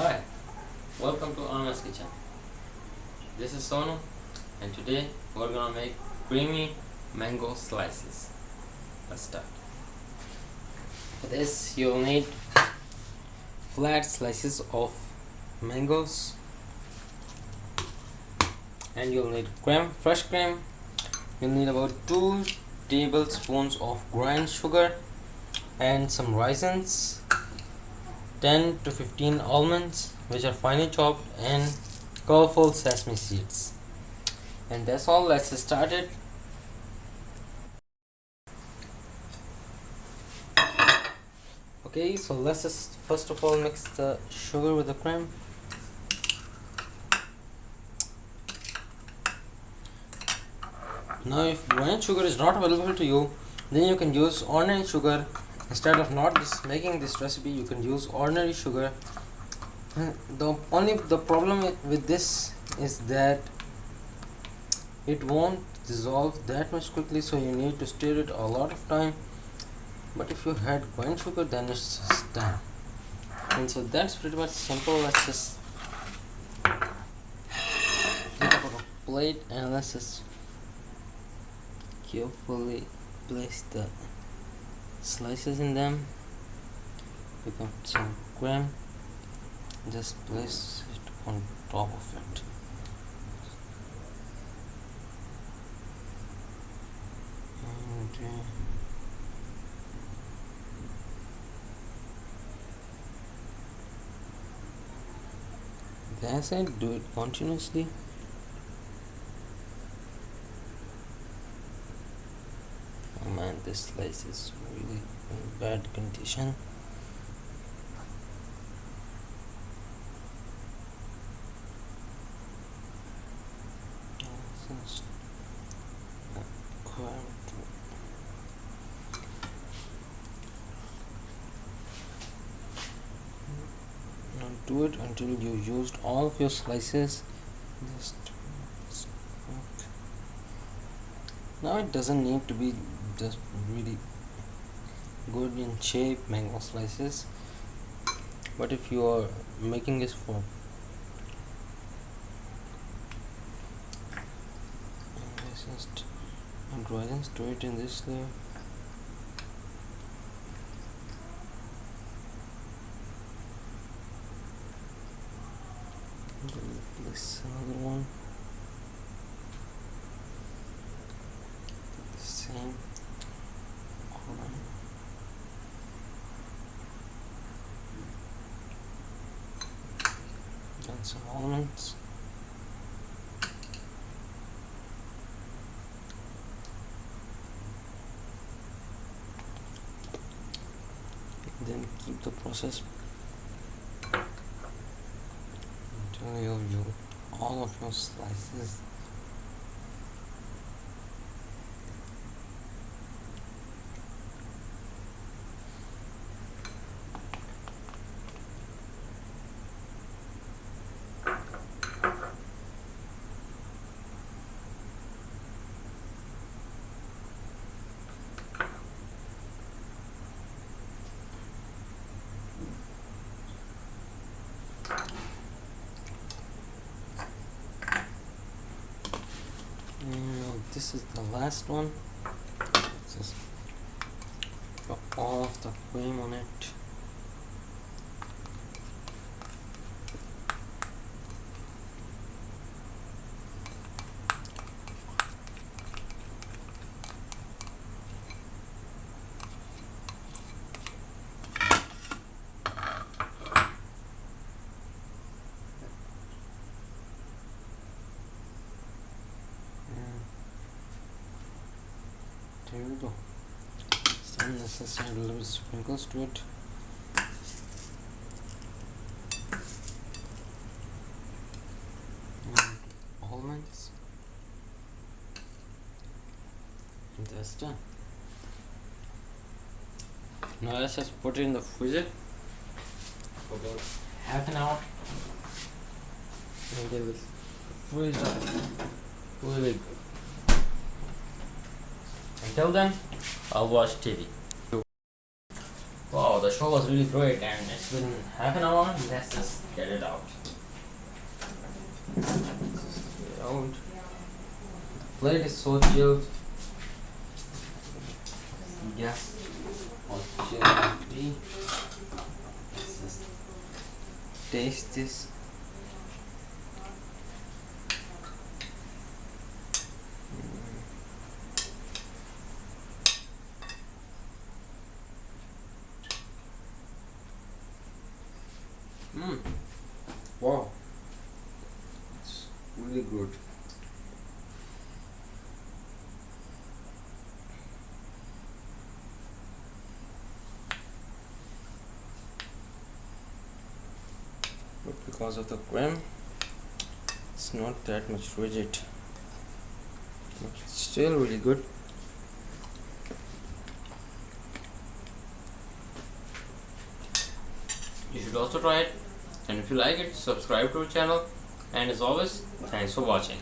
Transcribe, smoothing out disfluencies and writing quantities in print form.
Hi, welcome to AAmna's kitchen. This is Sonu and today we're gonna make creamy mango slices. Let's start. For this you'll need flat slices of mangoes and you'll need cream, fresh cream. You'll need about 2 tablespoons of ground sugar and some raisins, 10 to 15 almonds which are finely chopped, and colorful sesame seeds. And that's all. Let's start it. Okay, so let's just first of all mix the sugar with the cream. Now if ground sugar is not available to you, then you can use ordinary sugar. Instead of not just making this recipe, you can use ordinary sugar. The problem with this is that it won't dissolve that much quickly, so you need to stir it a lot of time. But if you had ground sugar, then it's just done. And so that's pretty much simple. Let's just get up a plate and let's just carefully place the slices in them. We got some cream, just place it on top of it. And that's it. Do it continuously. Oh man, this slice is really in bad condition. Now do it until you used all of your slices. Now it doesn't need to be just really good in shape mango slices, but if you are making this for just raisins, do it in this layer. Place another one. The same corn. And some almonds. Then keep the process until you use all of your slices. This is the last one. Just put all of the cream on it. There we go. Some necessary little sprinkles to it. And almonds. And that's done. Now let's just put it in the freezer for about half an hour. And it will freeze up really good. Until then, I'll watch TV. Wow, the show was really great, and it's been half an hour. Let's just get it out. Out. Plate is so chilled. Yeah. All chilled. Let's just taste this. Wow, it's really good. But because of the cream, it's not that much rigid, but it's still really good. You should also try it, and if you like it, subscribe to our channel, and as always, thanks for watching.